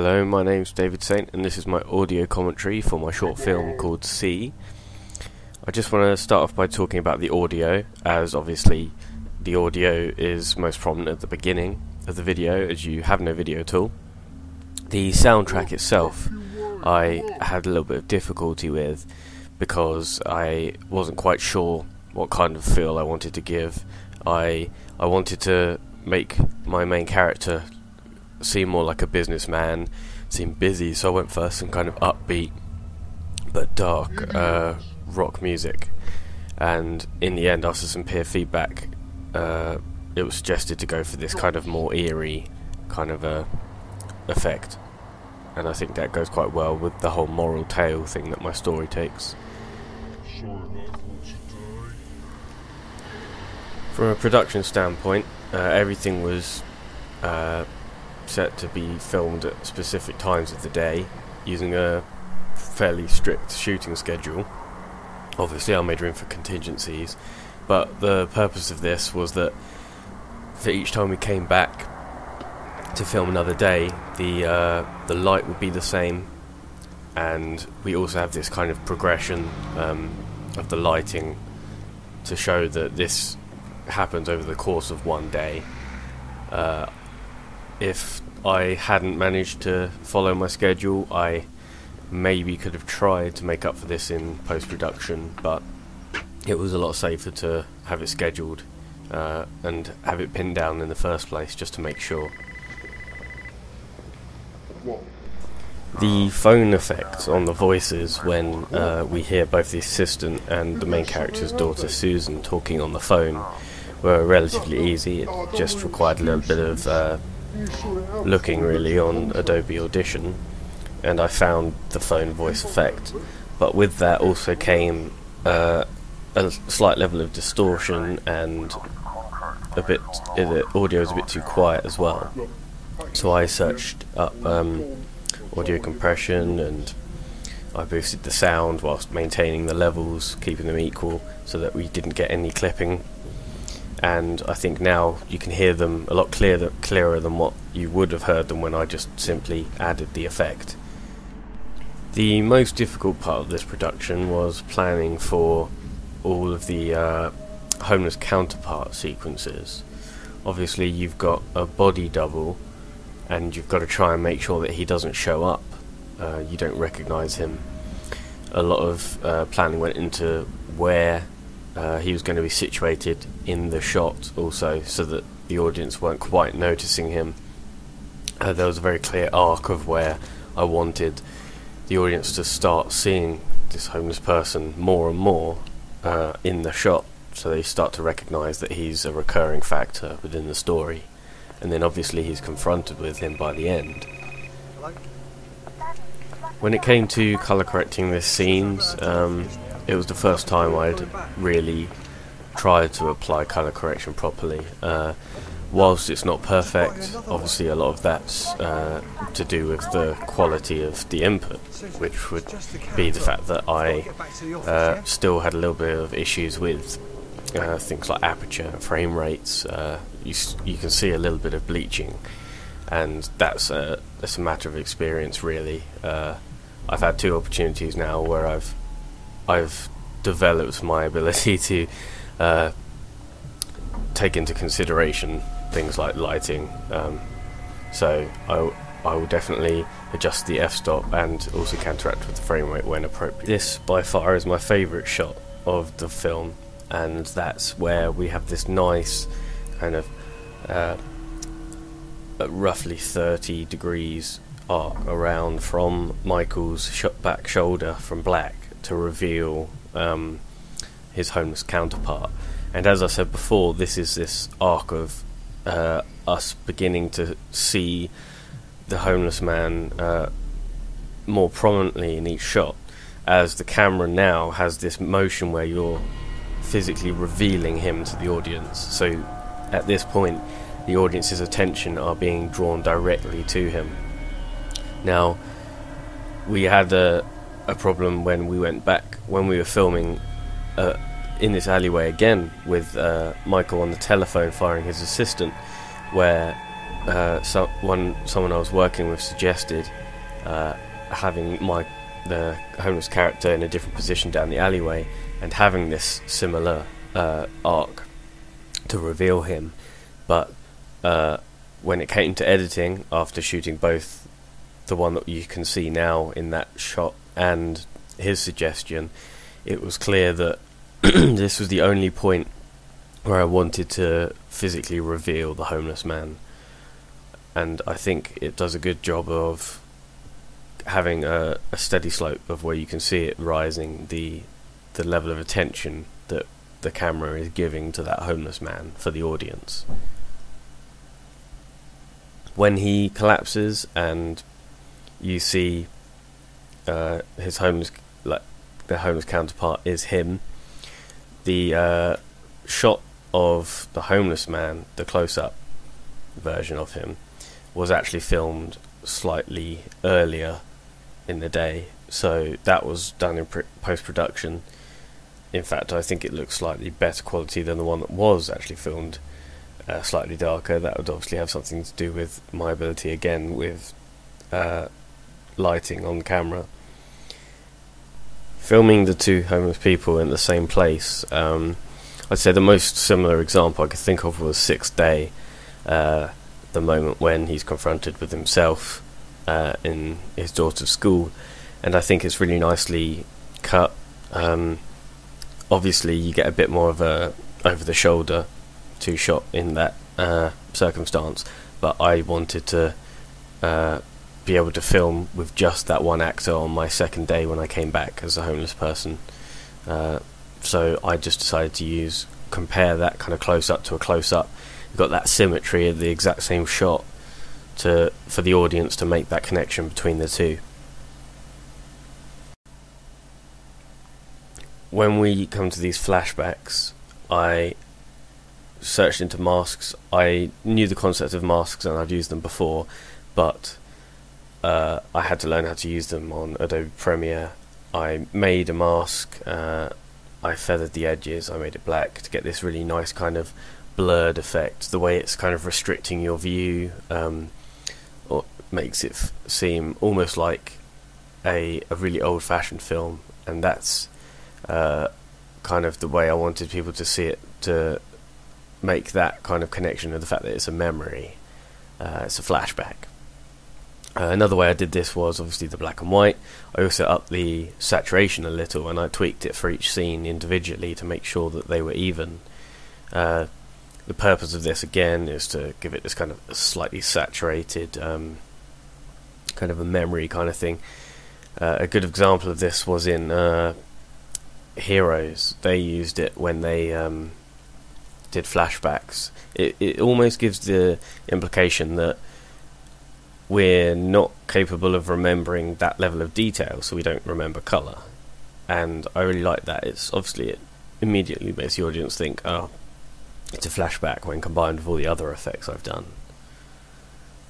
Hello, my name's David Saint and this is my audio commentary for my short film called C. I just want to start off by talking about the audio, as obviously the audio is most prominent at the beginning of the video, as you have no video at all. The soundtrack itself I had a little bit of difficulty with because I wasn't quite sure what kind of feel I wanted to give. I wanted to make my main character seem more like a businessman, seem busy, so I went for some kind of upbeat but dark rock music, and in the end, after some peer feedback, it was suggested to go for this kind of more eerie kind of effect, and I think that goes quite well with the whole moral tale thing that my story takes. From a production standpoint, everything was set to be filmed at specific times of the day using a fairly strict shooting schedule. Obviously I made room for contingencies, but the purpose of this was that for each time we came back to film another day, the light would be the same, and we also have this kind of progression of the lighting to show that this happens over the course of one day. If I hadn't managed to follow my schedule, I maybe could have tried to make up for this in post-production, but it was a lot safer to have it scheduled and have it pinned down in the first place, just to make sure. The phone effect on the voices when we hear both the assistant and the main character's daughter Susan talking on the phone were relatively easy. It just required a little bit of looking really on Adobe Audition, and I found the phone voice effect, but with that also came a slight level of distortion, and the audio is a bit too quiet as well. So I searched up audio compression, and I boosted the sound whilst maintaining the levels, keeping them equal so that we didn't get any clipping. And I think now you can hear them a lot clearer than what you would have heard them when I just simply added the effect. The most difficult part of this production was planning for all of the homeless counterpart sequences. Obviously you've got a body double, and you've got to try and make sure that he doesn't show up. You don't recognise him. A lot of planning went into where he was going to be situated in the shot also, so that the audience weren't quite noticing him. There was a very clear arc of where I wanted the audience to start seeing this homeless person more and more in the shot, so they start to recognise that he's a recurring factor within the story, and then obviously he's confronted with him by the end. When it came to colour correcting the scenes, it was the first time I'd really tried to apply colour correction properly. Whilst it's not perfect, obviously a lot of that's to do with the quality of the input, which would be the fact that I still had a little bit of issues with things like aperture, frame rates. You can see a little bit of bleaching, and that's a matter of experience really. I've had two opportunities now where I've developed my ability to take into consideration things like lighting, so I will definitely adjust the f-stop and also counteract with the frame rate when appropriate. This by far is my favourite shot of the film, and that's where we have this nice kind of roughly 30 degrees arc around from Michael's back shoulder from black to reveal his homeless counterpart. And as I said before, this is this arc of us beginning to see the homeless man more prominently in each shot, as the camera now has this motion where you're physically revealing him to the audience. So at this point the audience's attention are being drawn directly to him. Now we had a problem when we went back, when we were filming in this alleyway again with Michael on the telephone firing his assistant, where someone I was working with suggested having the homeless character in a different position down the alleyway and having this similar arc to reveal him, but when it came to editing, after shooting both the one that you can see now in that shot and his suggestion, it was clear that this was the only point where I wanted to physically reveal the homeless man, and I think it does a good job of having a steady slope of where you can see it rising, the level of attention that the camera is giving to that homeless man for the audience. When he collapses and you see the homeless counterpart is him, the shot of the homeless man, the close-up version of him, was actually filmed slightly earlier in the day, so that was done in post-production. In fact, I think it looks slightly better quality than the one that was actually filmed slightly darker. That would obviously have something to do with my ability again with lighting on camera. Filming the two homeless people in the same place, I'd say the most similar example I could think of was Sixth Day, the moment when he's confronted with himself in his daughter's school, and I think it's really nicely cut. Obviously you get a bit more of a over-the-shoulder two-shot in that circumstance, but I wanted to be able to film with just that one actor on my second day when I came back as a homeless person. So I just decided to compare that kind of close-up to a close-up. You've got that symmetry of the exact same shot for the audience to make that connection between the two. When we come to these flashbacks, I searched into masks. I knew the concept of masks and I've used them before, but I had to learn how to use them on Adobe Premiere. I made a mask, I feathered the edges, I made it black to get this really nice kind of blurred effect. The way it's kind of restricting your view or makes it seem almost like a really old-fashioned film, and that's kind of the way I wanted people to see it, to make that kind of connection with the fact that it's a memory, it's a flashback. Another way I did this was obviously the black and white. I also upped the saturation a little and I tweaked it for each scene individually to make sure that they were even. The purpose of this again is to give it this kind of slightly saturated kind of a memory kind of thing. A good example of this was in Heroes. They used it when they did flashbacks. It almost gives the implication that we're not capable of remembering that level of detail, so we don't remember colour. And I really like that. It's obviously, it immediately makes the audience think, oh, it's a flashback, when combined with all the other effects I've done.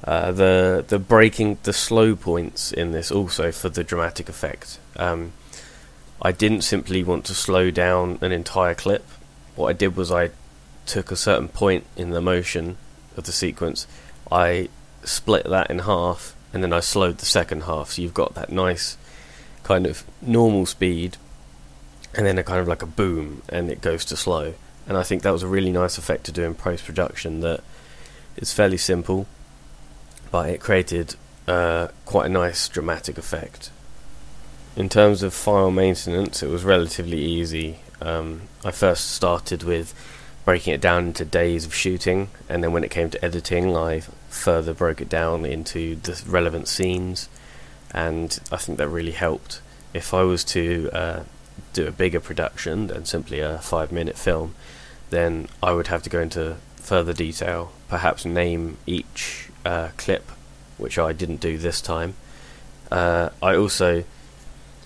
The breaking, the slow points in this also for the dramatic effect. I didn't simply want to slow down an entire clip. What I did was I took a certain point in the motion of the sequence, I split that in half, and then I slowed the second half, so you've got that nice kind of normal speed and then a kind of like a boom and it goes to slow. And I think that was a really nice effect to do in post-production. That it's fairly simple, but it created quite a nice dramatic effect. In terms of file maintenance, it was relatively easy. I first started with breaking it down into days of shooting, and then when it came to editing I further broke it down into the relevant scenes, and I think that really helped. If I was to do a bigger production than simply a 5-minute film, then I would have to go into further detail, perhaps name each clip, which I didn't do this time. I also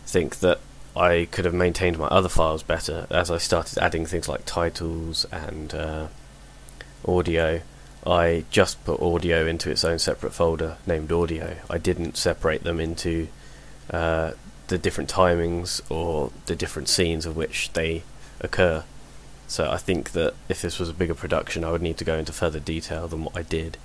think that I could have maintained my other files better as I started adding things like titles and audio. I just put audio into its own separate folder named audio. I didn't separate them into the different timings or the different scenes of which they occur. So I think that if this was a bigger production I would need to go into further detail than what I did.